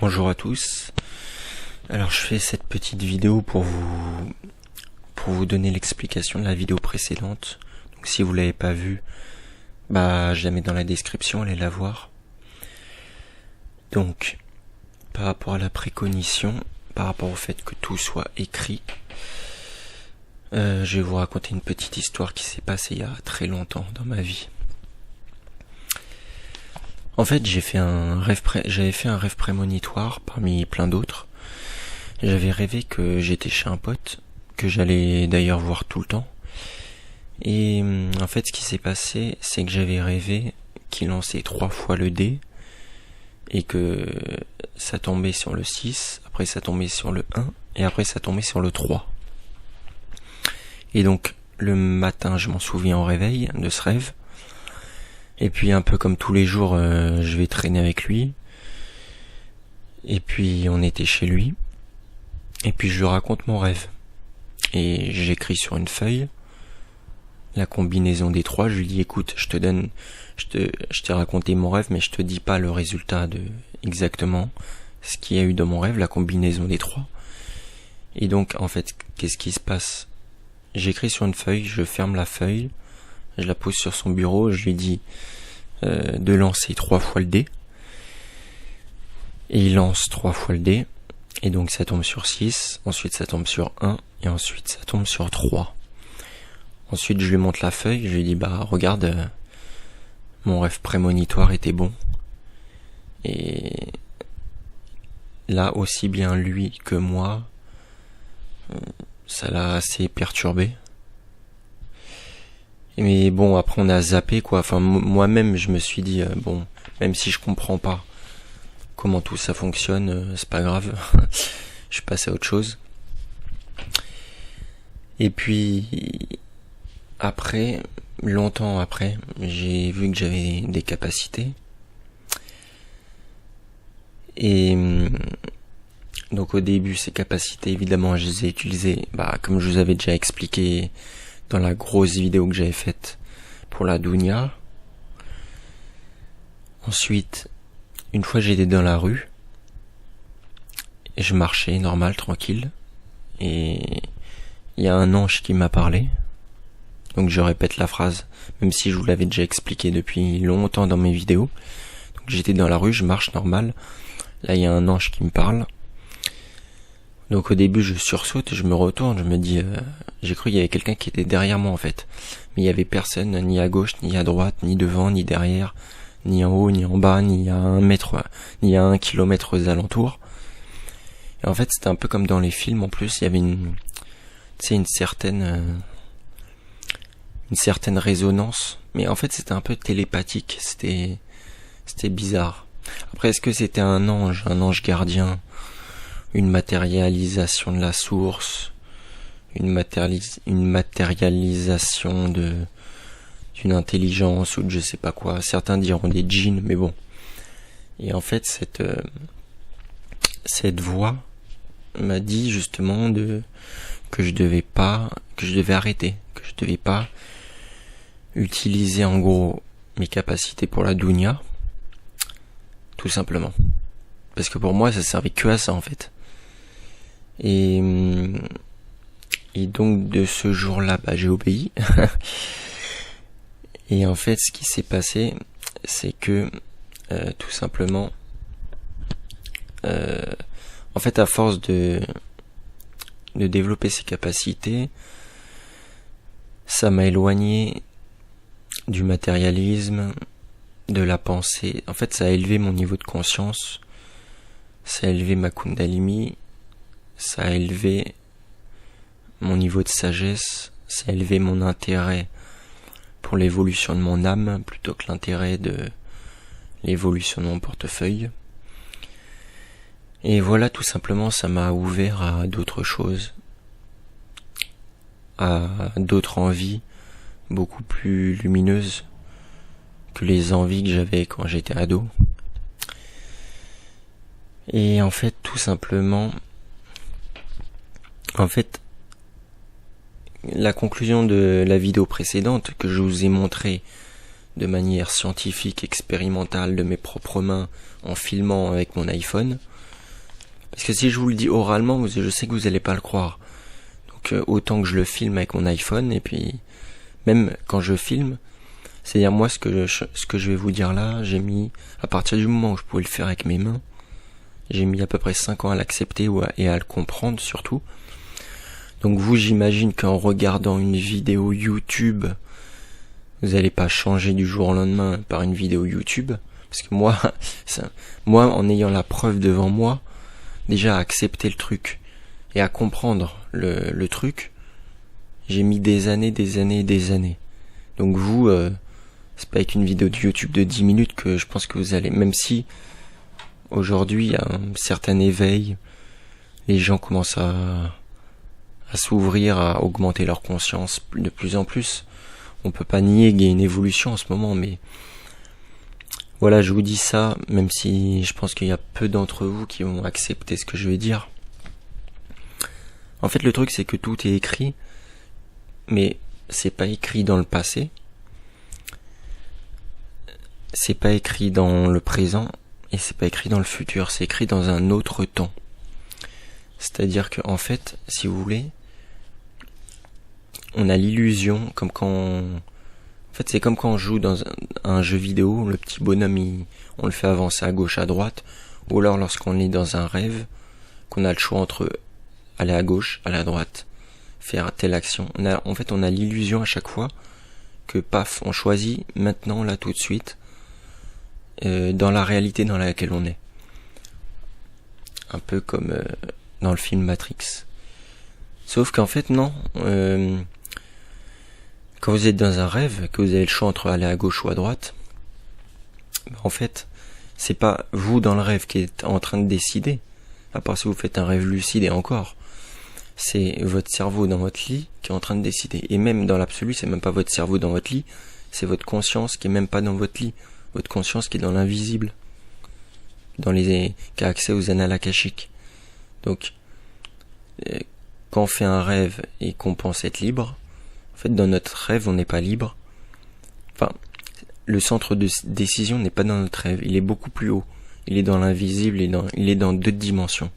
Bonjour à tous. Alors je fais cette petite vidéo pour vous donner l'explication de la vidéo précédente. Donc si vous l'avez pas vue, je la mets dans la description, allez la voir. Donc par rapport à la précognition, par rapport au fait que tout soit écrit, je vais vous raconter une petite histoire qui s'est passée il y a très longtemps dans ma vie. En fait, j'avais fait un rêve prémonitoire parmi plein d'autres. J'avais rêvé que j'étais chez un pote, que j'allais d'ailleurs voir tout le temps. Et en fait, ce qui s'est passé, c'est que j'avais rêvé qu'il lançait 3 fois le dé, et que ça tombait sur le 6, après ça tombait sur le 1, et après ça tombait sur le 3. Et donc, le matin, je m'en souviens au réveil de ce rêve. Et puis un peu comme tous les jours, je vais traîner avec lui. Et puis on était chez lui. Et puis je lui raconte mon rêve. Et j'écris sur une feuille la combinaison des 3. Je lui dis écoute, je t'ai raconté mon rêve, mais je te dis pas le résultat de exactement ce qu'il y a eu dans mon rêve, la combinaison des 3. Et donc en fait, qu'est-ce qui se passe? J'écris sur une feuille, je ferme la feuille. Je la pose sur son bureau, je lui dis de lancer 3 fois le dé. Et il lance 3 fois le dé. Et donc ça tombe sur 6, ensuite ça tombe sur 1, et ensuite ça tombe sur 3. Ensuite je lui montre la feuille, je lui dis regarde, mon rêve prémonitoire était bon. Et là aussi bien lui que moi, ça l'a assez perturbé. Mais bon, après on a zappé quoi. Enfin, moi-même je me suis dit même si je comprends pas comment tout ça fonctionne, c'est pas grave. Je passe à autre chose. Et puis après, longtemps après, j'ai vu que j'avais des capacités. Et donc au début, ces capacités, évidemment, je les ai utilisées, comme je vous avais déjà expliqué dans la grosse vidéo que j'avais faite pour la Dounia. Ensuite, une fois j'étais dans la rue, et je marchais normal, tranquille, et il y a un ange qui m'a parlé. Donc je répète la phrase, même si je vous l'avais déjà expliqué depuis longtemps dans mes vidéos. Donc j'étais dans la rue, je marche normal, là il y a un ange qui me parle. Donc au début je sursaute, je me retourne, je me dis j'ai cru qu'il y avait quelqu'un qui était derrière moi en fait. Mais il y avait personne, ni à gauche, ni à droite, ni devant, ni derrière, ni en haut, ni en bas, ni à 1 mètre, ni à 1 kilomètre aux alentours. Et en fait c'était un peu comme dans les films en plus, il y avait une certaine résonance. Mais en fait c'était un peu télépathique, c'était bizarre. Après est-ce que c'était un ange gardien? Une matérialisation de la source, une matérialisation d'une intelligence ou de je sais pas quoi. Certains diront des djinns, mais bon. Et en fait, cette voix m'a dit justement que je devais arrêter, que je devais pas utiliser en gros mes capacités pour la Dounia, tout simplement. Parce que pour moi, ça servait que à ça en fait. Et donc de ce jour-là, j'ai obéi. Et en fait, ce qui s'est passé, c'est que tout simplement, en fait, à force de développer ses capacités, ça m'a éloigné du matérialisme, de la pensée. En fait, ça a élevé mon niveau de conscience, ça a élevé ma Kundalini, ça a élevé mon niveau de sagesse, ça a élevé mon intérêt pour l'évolution de mon âme plutôt que l'intérêt de l'évolution de mon portefeuille. Et voilà, tout simplement, ça m'a ouvert à d'autres choses, à d'autres envies beaucoup plus lumineuses que les envies que j'avais quand j'étais ado. Et en fait, tout simplement, la conclusion de la vidéo précédente que je vous ai montrée de manière scientifique, expérimentale, de mes propres mains, en filmant avec mon iPhone, Parce que si je vous le dis oralement, je sais que vous allez pas le croire. Donc autant que je le filme avec mon iPhone, et puis même quand je filme, c'est-à-dire moi ce que je vais vous dire là, j'ai mis, à partir du moment où je pouvais le faire avec mes mains, j'ai mis à peu près 5 ans à l'accepter et à le comprendre surtout. Donc vous, j'imagine qu'en regardant une vidéo YouTube, vous n'allez pas changer du jour au lendemain par une vidéo YouTube. Parce que moi, en ayant la preuve devant moi, déjà à accepter le truc et à comprendre le truc, j'ai mis des années. Donc vous, c'est pas avec une vidéo de YouTube de 10 minutes que je pense que vous allez, même si aujourd'hui il y a un certain éveil, les gens commencent à s'ouvrir, à augmenter leur conscience de plus en plus. On peut pas nier qu'il y a une évolution en ce moment, mais voilà, je vous dis ça, même si je pense qu'il y a peu d'entre vous qui vont accepter ce que je vais dire. En fait, le truc, c'est que tout est écrit, mais c'est pas écrit dans le passé, c'est pas écrit dans le présent, et c'est pas écrit dans le futur, c'est écrit dans un autre temps. C'est-à-dire que, en fait, si vous voulez, on a l'illusion, comme quand en fait, c'est comme quand on joue dans un jeu vidéo, le petit bonhomme, on le fait avancer à gauche, à droite, ou alors lorsqu'on est dans un rêve, qu'on a le choix entre aller à gauche, aller à droite, faire telle action. En fait, on a l'illusion à chaque fois que paf, on choisit maintenant, là, tout de suite, dans la réalité dans laquelle on est. Un peu comme dans le film Matrix. Sauf qu'en fait, non. Quand vous êtes dans un rêve, que vous avez le choix entre aller à gauche ou à droite, en fait, c'est pas vous dans le rêve qui êtes en train de décider, à part si vous faites un rêve lucide et encore. C'est votre cerveau dans votre lit qui est en train de décider. Et même dans l'absolu, c'est même pas votre cerveau dans votre lit, c'est votre conscience qui est même pas dans votre lit. Votre conscience qui est dans l'invisible. Qui a accès aux annales akashiques. Donc, quand on fait un rêve et qu'on pense être libre, en fait, dans notre rêve, on n'est pas libre. Enfin, le centre de décision n'est pas dans notre rêve. Il est beaucoup plus haut. Il est dans l'invisible, il est dans 2 dimensions.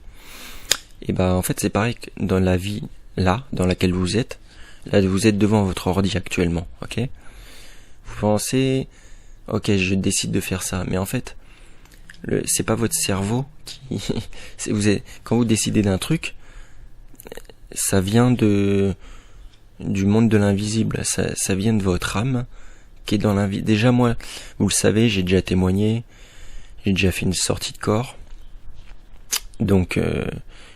Et en fait, c'est pareil que dans la vie, là, dans laquelle vous êtes. Là, vous êtes devant votre ordi actuellement, ok? Vous pensez, ok, je décide de faire ça. Mais en fait, c'est pas votre cerveau qui, quand vous décidez d'un truc, ça vient du monde de l'invisible, ça vient de votre âme qui est dans l'invisible. Déjà moi, vous le savez, j'ai déjà témoigné, j'ai déjà fait une sortie de corps, donc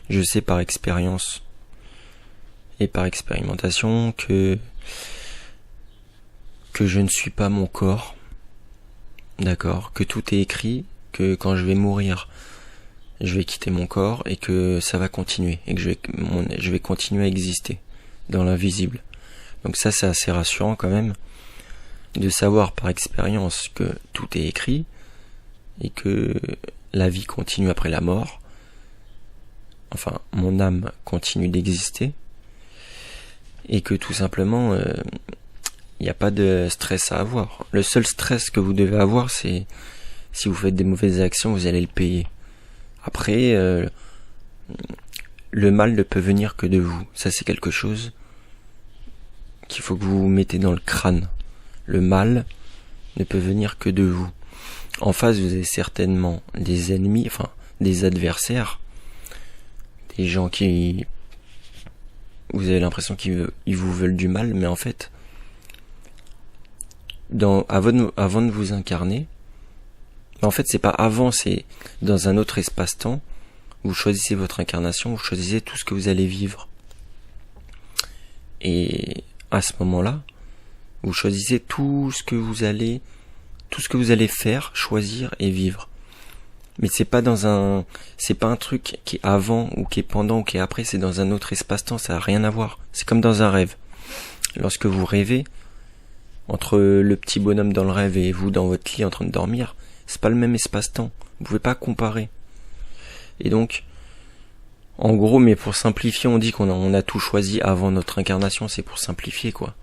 je sais par expérience et par expérimentation que je ne suis pas mon corps, d'accord, que tout est écrit, que quand je vais mourir, je vais quitter mon corps et que ça va continuer et que je vais continuer à exister dans l'invisible. Donc ça, c'est assez rassurant quand même de savoir par expérience que tout est écrit et que la vie continue après la mort. Enfin, mon âme continue d'exister et que tout simplement, il n'y a pas de stress à avoir. Le seul stress que vous devez avoir, c'est si vous faites des mauvaises actions, vous allez le payer. Après, le mal ne peut venir que de vous. Ça, c'est quelque chose qu'il faut que vous mettez dans le crâne. Le mal ne peut venir que de vous. En face, vous avez certainement des ennemis, enfin, des adversaires, des gens qui... Vous avez l'impression qu'ils vous veulent du mal, mais en fait, avant de vous incarner, en fait, c'est pas avant, c'est dans un autre espace-temps. Vous choisissez votre incarnation, vous choisissez tout ce que vous allez vivre. Et à ce moment-là, vous choisissez tout ce que vous allez faire, choisir et vivre. Mais c'est pas un truc qui est avant ou qui est pendant ou qui est après, c'est dans un autre espace-temps, ça a rien à voir. C'est comme dans un rêve. Lorsque vous rêvez, entre le petit bonhomme dans le rêve et vous dans votre lit en train de dormir, c'est pas le même espace-temps. Vous pouvez pas comparer. Et donc, en gros, mais pour simplifier, on dit qu'on a tout choisi avant notre incarnation, c'est pour simplifier, quoi.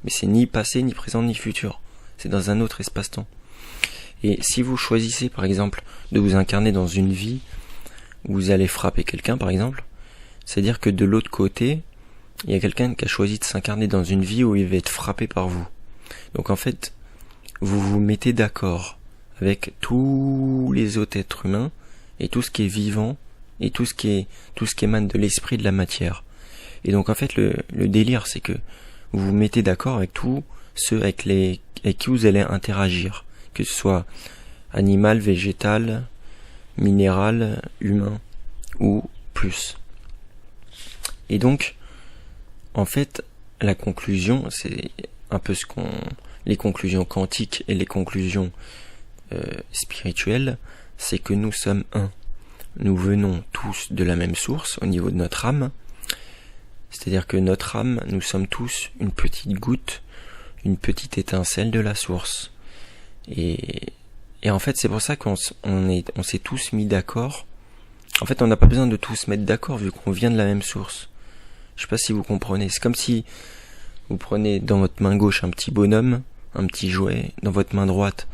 Mais c'est ni passé, ni présent, ni futur. C'est dans un autre espace-temps. Et si vous choisissez, par exemple, de vous incarner dans une vie vous allez frapper quelqu'un par exemple, c'est-à-dire que de l'autre côté, il y a quelqu'un qui a choisi de s'incarner dans une vie où il va être frappé par vous. Donc en fait, vous vous mettez d'accord avec tous les autres êtres humains et tout ce qui est vivant et tout ce qui émane de l'esprit, de la matière. Et donc en fait le délire, c'est que vous vous mettez d'accord avec tous ceux avec qui vous allez interagir, que ce soit animal, végétal, minéral, humain ou plus. Et donc en fait la conclusion, c'est un peu les conclusions quantiques et les conclusions spirituelles, c'est que nous sommes un. Nous venons tous de la même source au niveau de notre âme. C'est-à-dire que notre âme, nous sommes tous une petite goutte, une petite étincelle de la source. Et en fait, c'est pour ça qu'on s'est tous mis d'accord. En fait, on n'a pas besoin de tous se mettre d'accord vu qu'on vient de la même source. Je sais pas si vous comprenez. C'est comme si vous prenez dans votre main gauche un petit bonhomme, un petit jouet, dans votre main droite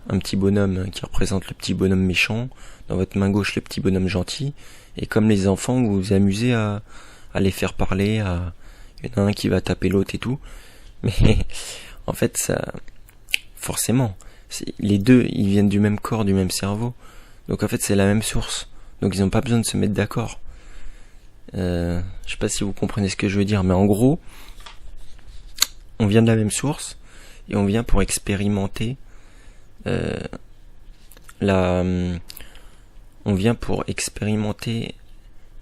un petit bonhomme qui représente le petit bonhomme méchant, dans votre main gauche le petit bonhomme gentil, et comme les enfants, vous vous amusez à les faire parler, il y en a un qui va taper l'autre et tout, mais en fait ça, forcément, les deux, ils viennent du même corps, du même cerveau, donc en fait c'est la même source, donc ils n'ont pas besoin de se mettre d'accord. Je sais pas si vous comprenez ce que je veux dire, mais en gros, on vient de la même source, et on vient pour expérimenter on vient pour expérimenter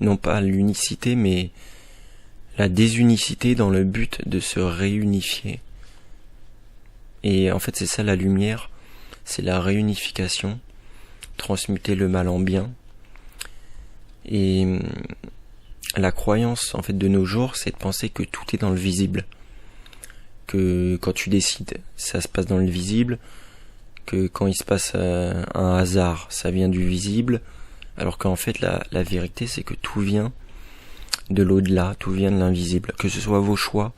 non pas l'unicité mais la désunicité dans le but de se réunifier. Et en fait c'est ça la lumière, c'est la réunification, transmuter le mal en bien. Et la croyance en fait de nos jours, c'est de penser que tout est dans le visible, que quand tu décides ça se passe dans le visible, que quand il se passe un hasard, ça vient du visible, alors qu'en fait la vérité c'est que tout vient de l'au-delà, tout vient de l'invisible, que ce soit vos choix,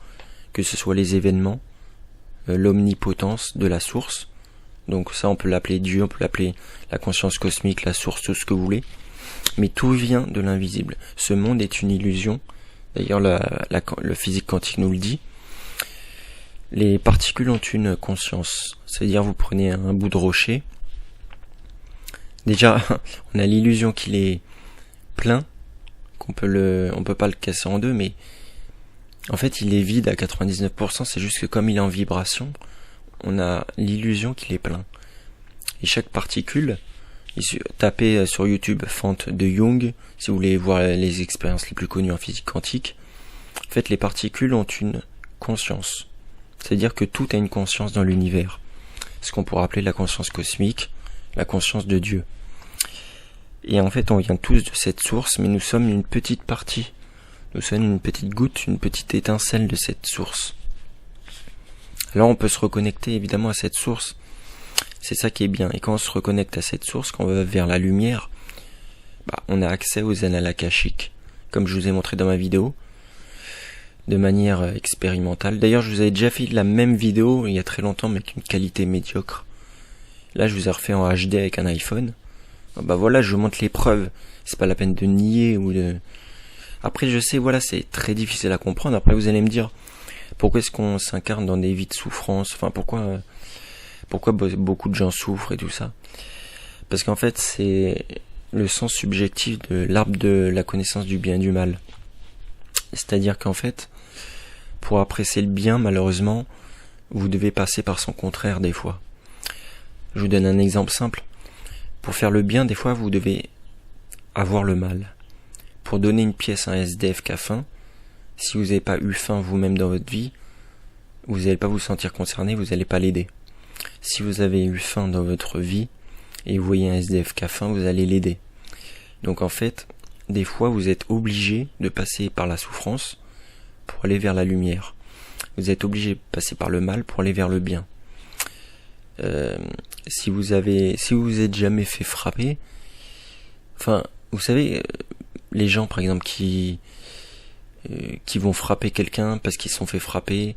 que ce soit les événements, l'omnipotence de la source, donc ça on peut l'appeler Dieu, on peut l'appeler la conscience cosmique, la source, tout ce que vous voulez, mais tout vient de l'invisible. Ce monde est une illusion, d'ailleurs le physique quantique nous le dit. Les particules ont une conscience, c'est-à-dire vous prenez un bout de rocher, déjà on a l'illusion qu'il est plein, on peut pas le casser en deux, mais en fait il est vide à 99%, c'est juste que comme il est en vibration, on a l'illusion qu'il est plein. Et chaque particule, tapez sur YouTube fente de Jung, si vous voulez voir les expériences les plus connues en physique quantique, en fait les particules ont une conscience. C'est-à-dire que tout a une conscience dans l'univers. Ce qu'on pourrait appeler la conscience cosmique, la conscience de Dieu. Et en fait, on vient tous de cette source, mais nous sommes une petite partie. Nous sommes une petite goutte, une petite étincelle de cette source. Alors on peut se reconnecter évidemment à cette source. C'est ça qui est bien. Et quand on se reconnecte à cette source, quand on va vers la lumière, on a accès aux annales akashiques, comme je vous ai montré dans ma vidéo, de manière expérimentale. D'ailleurs, je vous avais déjà fait la même vidéo il y a très longtemps, mais avec une qualité médiocre. Là, je vous ai refait en HD avec un iPhone. Voilà, je vous montre les preuves. C'est pas la peine de nier ou de... Après, je sais, voilà, c'est très difficile à comprendre. Après, vous allez me dire, pourquoi est-ce qu'on s'incarne dans des vies de souffrance? Enfin, pourquoi beaucoup de gens souffrent et tout ça? Parce qu'en fait, c'est le sens subjectif de l'arbre de la connaissance du bien et du mal. C'est-à-dire qu'en fait, pour apprécier le bien, malheureusement, vous devez passer par son contraire des fois. Je vous donne un exemple simple. Pour faire le bien, des fois, vous devez avoir le mal. Pour donner une pièce à un SDF qui a faim, si vous n'avez pas eu faim vous-même dans votre vie, vous n'allez pas vous sentir concerné, vous n'allez pas l'aider. Si vous avez eu faim dans votre vie, et vous voyez un SDF qui a faim, vous allez l'aider. Donc en fait, des fois, vous êtes obligé de passer par la souffrance pour aller vers la lumière. Vous êtes obligé de passer par le mal pour aller vers le bien. Si vous vous êtes jamais fait frapper, enfin, vous savez, les gens par exemple qui vont frapper quelqu'un parce qu'ils se sont fait frapper,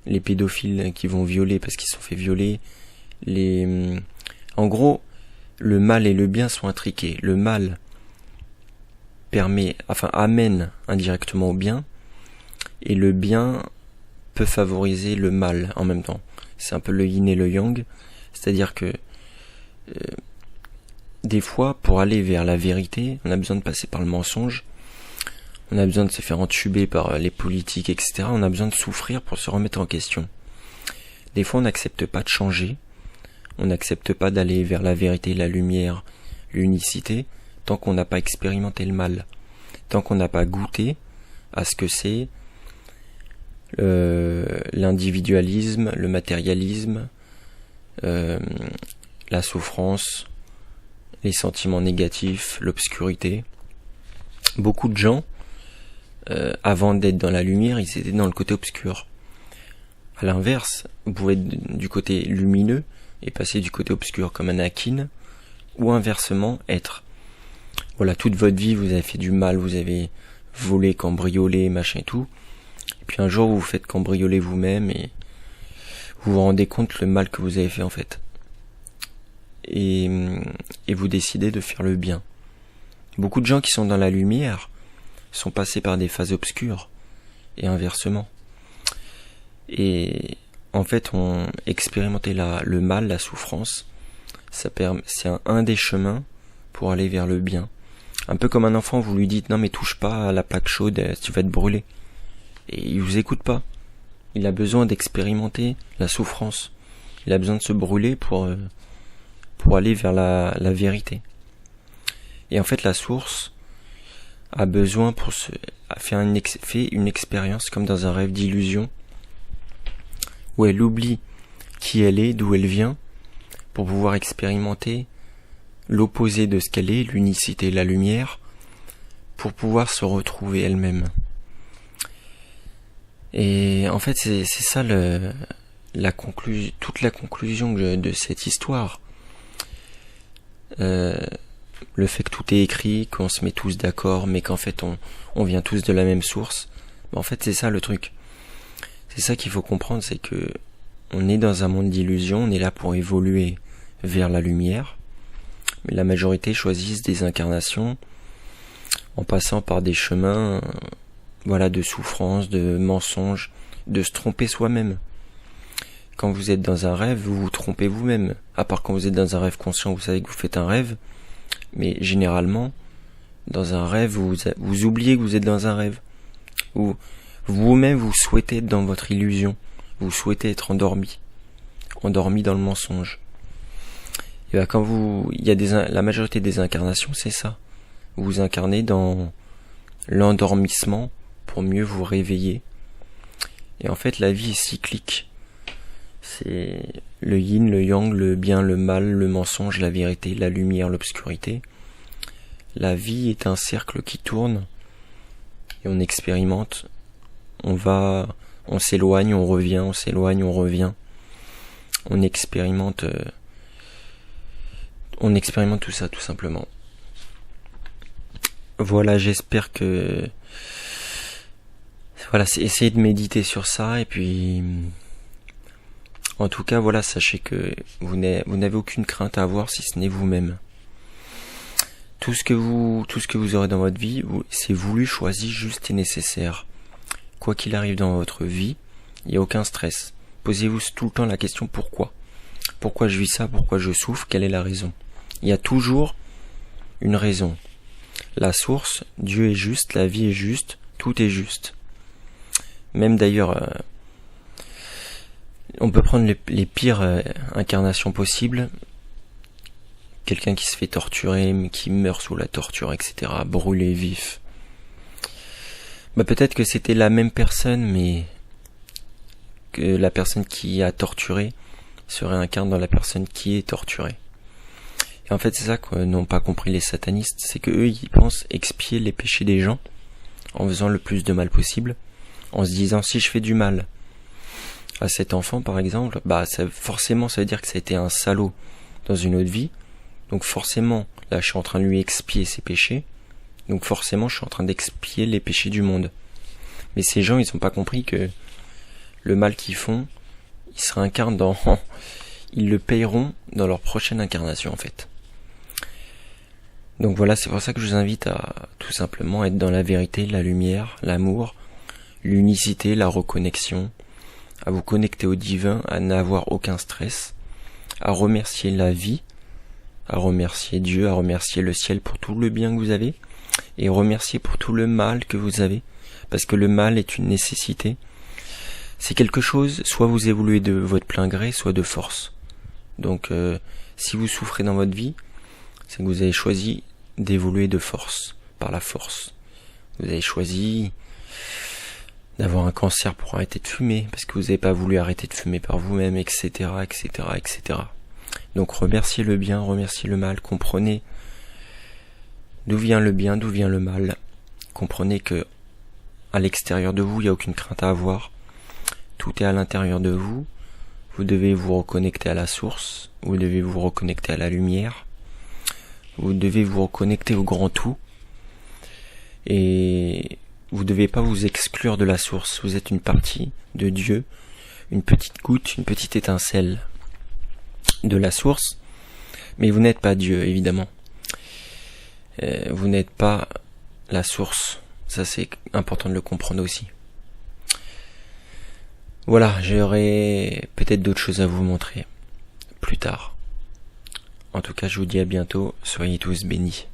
les pédophiles qui vont violer parce qu'ils se sont fait violer, en gros, le mal et le bien sont intriqués. Le mal, amène indirectement au bien, et le bien peut favoriser le mal en même temps. C'est un peu le yin et le yang, c'est-à-dire que des fois, pour aller vers la vérité, on a besoin de passer par le mensonge, on a besoin de se faire entuber par les politiques, etc. On a besoin de souffrir pour se remettre en question. Des fois, on n'accepte pas de changer, on n'accepte pas d'aller vers la vérité, la lumière, l'unicité, tant qu'on n'a pas expérimenté le mal, tant qu'on n'a pas goûté à ce que c'est l'individualisme, le matérialisme, la souffrance, les sentiments négatifs, l'obscurité. Beaucoup de gens, avant d'être dans la lumière, ils étaient dans le côté obscur. À l'inverse, vous pouvez être du côté lumineux et passer du côté obscur comme Anakin, ou inversement être, voilà, toute votre vie vous avez fait du mal, vous avez volé, cambriolé, machin et tout, et puis un jour vous vous faites cambrioler vous-même et vous vous rendez compte le mal que vous avez fait en fait, et vous décidez de faire le bien. Beaucoup de gens qui sont dans la lumière sont passés par des phases obscures et inversement, et en fait on expérimentait le mal, la souffrance. C'est un des chemins pour aller vers le bien. Un peu comme un enfant, vous lui dites non mais touche pas à la plaque chaude, tu vas te brûler, et il vous écoute pas. Il a besoin d'expérimenter la souffrance, il a besoin de se brûler pour aller vers la vérité. Et en fait la source a besoin fait une expérience comme dans un rêve d'illusion, où elle oublie qui elle est, d'où elle vient, pour pouvoir expérimenter l'opposé de ce qu'elle est, l'unicité, la lumière, pour pouvoir se retrouver elle-même. Et en fait c'est ça toute la conclusion de cette histoire. Le fait que tout est écrit, qu'on se met tous d'accord, mais qu'en fait on vient tous de la même source. En fait c'est ça le truc. C'est ça qu'il faut comprendre, c'est que on est dans un monde d'illusions, on est là pour évoluer vers la lumière, mais la majorité choisissent des incarnations en passant par des chemins de souffrance, de mensonges, de se tromper soi-même. Quand vous êtes dans un rêve, vous vous trompez vous-même. À part quand vous êtes dans un rêve conscient, vous savez que vous faites un rêve, mais généralement, dans un rêve, vous oubliez que vous êtes dans un rêve. Ou vous-même, vous souhaitez être dans votre illusion. Vous souhaitez être endormi dans le mensonge. Et la majorité des incarnations, c'est ça. Vous vous incarnez dans l'endormissement pour mieux vous réveiller. Et en fait, la vie est cyclique. C'est le yin, le yang, le bien, le mal, le mensonge, la vérité, la lumière, l'obscurité. La vie est un cercle qui tourne et on expérimente. On s'éloigne, on revient, on s'éloigne, on revient. On expérimente tout ça tout simplement. Voilà, j'espère que essayez de méditer sur ça, et puis en tout cas sachez que vous n'avez aucune crainte à avoir si ce n'est vous-même. Tout ce que vous aurez dans votre vie, c'est voulu, choisi, juste et nécessaire. Quoi qu'il arrive dans votre vie, il n'y a aucun stress. Posez-vous tout le temps la question pourquoi. Pourquoi je vis ça, pourquoi je souffre, quelle est la raison. Il y a toujours une raison. La source, Dieu est juste, la vie est juste, tout est juste. Même d'ailleurs, on peut prendre les pires incarnations possibles. Quelqu'un qui se fait torturer, qui meurt sous la torture, etc., brûlé vif. Peut-être que c'était la même personne, mais que la personne qui a torturé se réincarne dans la personne qui est torturée. Et en fait, c'est ça que n'ont pas compris les satanistes, c'est que eux, ils pensent expier les péchés des gens en faisant le plus de mal possible, en se disant si je fais du mal à cet enfant par exemple, forcément ça veut dire que ça a été un salaud dans une autre vie, donc forcément là je suis en train de lui expier ses péchés, donc forcément je suis en train d'expier les péchés du monde. Mais ces gens, ils n'ont pas compris que le mal qu'ils font, ils se réincarnent ils le payeront dans leur prochaine incarnation en fait. Donc voilà, c'est pour ça que je vous invite à tout simplement être dans la vérité, la lumière, l'amour, l'unicité, la reconnexion, à vous connecter au divin, à n'avoir aucun stress, à remercier la vie, à remercier Dieu, à remercier le ciel pour tout le bien que vous avez, et remercier pour tout le mal que vous avez, parce que le mal est une nécessité. C'est quelque chose, soit vous évoluez de votre plein gré, soit de force. Donc si vous souffrez dans votre vie, c'est que vous avez choisi d'évoluer de force, par la force. Vous avez choisi d'avoir un cancer pour arrêter de fumer, parce que vous n'avez pas voulu arrêter de fumer par vous-même, etc., etc., etc. Donc remerciez le bien, remerciez le mal, comprenez d'où vient le bien, d'où vient le mal. Comprenez que à l'extérieur de vous, il n'y a aucune crainte à avoir. Tout est à l'intérieur de vous. Vous devez vous reconnecter à la source, vous devez vous reconnecter à la lumière, vous devez vous reconnecter au grand tout, et vous ne devez pas vous exclure de la source. Vous êtes une partie de Dieu, une petite goutte, une petite étincelle de la source, mais vous n'êtes pas Dieu, évidemment. Vous n'êtes pas la source, ça c'est important de le comprendre aussi. Voilà, j'aurai peut-être d'autres choses à vous montrer plus tard. En tout cas, je vous dis à bientôt, soyez tous bénis.